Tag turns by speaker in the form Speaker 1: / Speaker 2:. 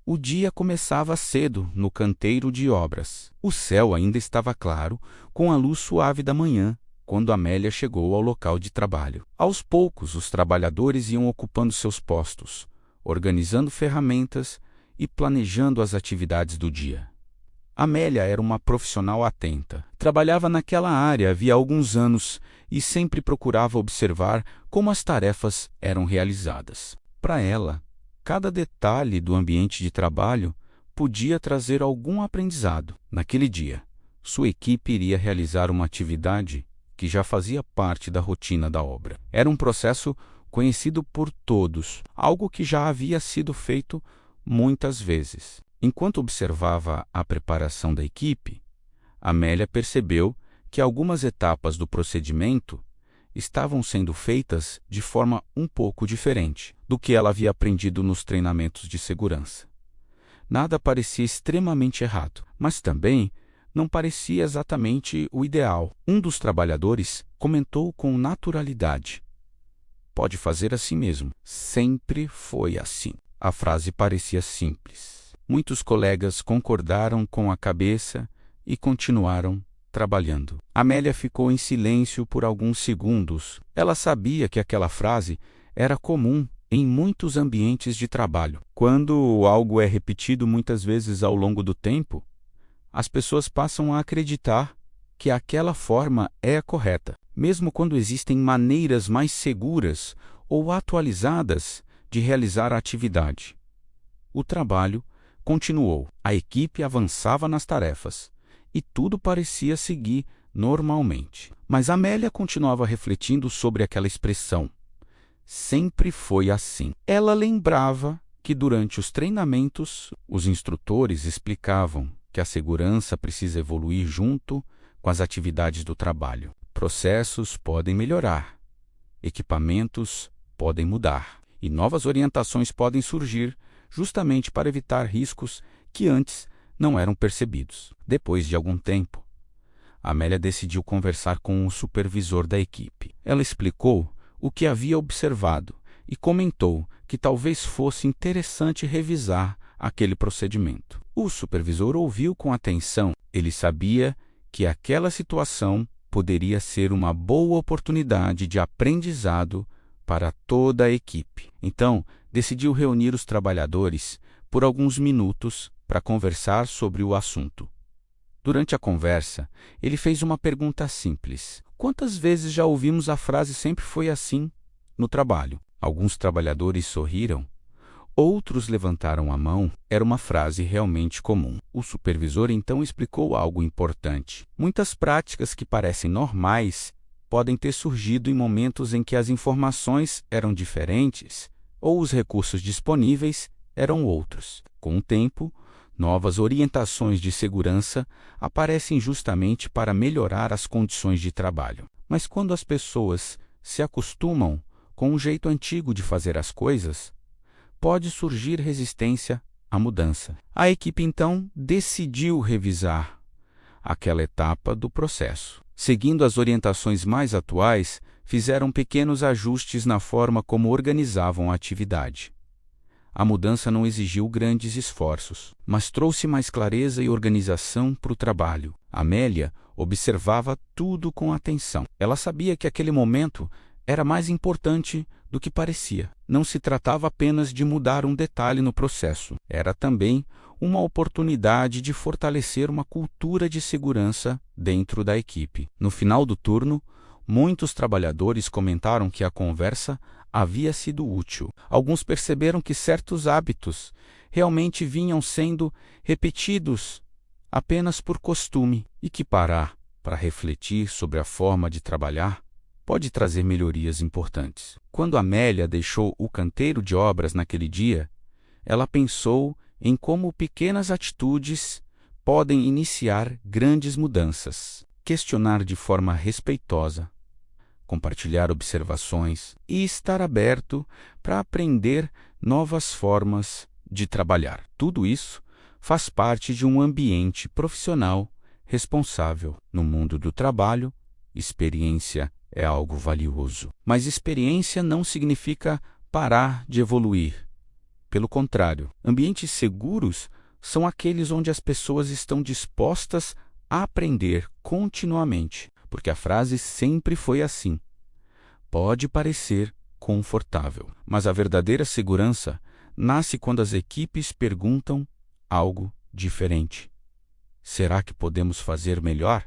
Speaker 1: O dia começava cedo no canteiro de obras. O céu ainda estava claro, com a luz suave da manhã, quando Amélia chegou ao local de trabalho. Aos poucos, os trabalhadores iam ocupando seus postos, organizando ferramentas e planejando as atividades do dia. Amélia era uma profissional atenta. Trabalhava naquela área havia alguns anos e sempre procurava observar como as tarefas eram realizadas. Para ela, cada detalhe do ambiente de trabalho podia trazer algum aprendizado. Naquele dia, sua equipe iria realizar uma atividade que já fazia parte da rotina da obra. Era um processo conhecido por todos, algo que já havia sido feito muitas vezes. Enquanto observava a preparação da equipe, Amélia percebeu que algumas etapas do procedimento estavam sendo feitas de forma um pouco diferente do que ela havia aprendido nos treinamentos de segurança. Nada parecia extremamente errado, mas também não parecia exatamente o ideal. Um dos trabalhadores comentou com naturalidade: "Pode fazer assim mesmo. Sempre foi assim." A frase parecia simples. Muitos colegas concordaram com a cabeça e continuaram trabalhando. Amélia ficou em silêncio por alguns segundos. Ela sabia que aquela frase era comum em muitos ambientes de trabalho. Quando algo é repetido muitas vezes ao longo do tempo, as pessoas passam a acreditar que aquela forma é a correta, mesmo quando existem maneiras mais seguras ou atualizadas de realizar a atividade. O trabalho continuou. A equipe avançava nas tarefas e tudo parecia seguir normalmente. Mas Amélia continuava refletindo sobre aquela expressão. Sempre foi assim. Ela lembrava que durante os treinamentos, os instrutores explicavam que a segurança precisa evoluir junto com as atividades do trabalho. Processos podem melhorar, equipamentos podem mudar e novas orientações podem surgir justamente para evitar riscos que antes não eram percebidos. Depois de algum tempo, Amélia decidiu conversar com o supervisor da equipe. Ela explicou o que havia observado e comentou que talvez fosse interessante revisar aquele procedimento. O supervisor ouviu com atenção. Ele sabia que aquela situação poderia ser uma boa oportunidade de aprendizado para toda a equipe. Então, decidiu reunir os trabalhadores por alguns minutos para conversar sobre o assunto. Durante a conversa, ele fez uma pergunta simples: "Quantas vezes já ouvimos a frase 'sempre foi assim' no trabalho?" Alguns trabalhadores sorriram, outros levantaram a mão. Era uma frase realmente comum. O supervisor então explicou algo importante. Muitas práticas que parecem normais podem ter surgido em momentos em que as informações eram diferentes ou os recursos disponíveis eram outros. Com o tempo, novas orientações de segurança aparecem justamente para melhorar as condições de trabalho. Mas quando as pessoas se acostumam com o jeito antigo de fazer as coisas, pode surgir resistência à mudança. A equipe então decidiu revisar aquela etapa do processo. Seguindo as orientações mais atuais, fizeram pequenos ajustes na forma como organizavam a atividade. A mudança não exigiu grandes esforços, mas trouxe mais clareza e organização para o trabalho. Amélia observava tudo com atenção. Ela sabia que aquele momento era mais importante do que parecia. Não se tratava apenas de mudar um detalhe no processo. Era também uma oportunidade de fortalecer uma cultura de segurança dentro da equipe. No final do turno, muitos trabalhadores comentaram que a conversa havia sido útil. Alguns perceberam que certos hábitos realmente vinham sendo repetidos apenas por costume e que parar para refletir sobre a forma de trabalhar pode trazer melhorias importantes. Quando Amélia deixou o canteiro de obras naquele dia, ela pensou em como pequenas atitudes podem iniciar grandes mudanças. Questionar de forma respeitosa, compartilhar observações e estar aberto para aprender novas formas de trabalhar. Tudo isso faz parte de um ambiente profissional responsável. No mundo do trabalho, experiência é algo valioso. Mas experiência não significa parar de evoluir. Pelo contrário, ambientes seguros são aqueles onde as pessoas estão dispostas a aprender continuamente, porque a frase sempre foi assim. Pode parecer confortável, mas a verdadeira segurança nasce quando as equipes perguntam algo diferente. Será que podemos fazer melhor?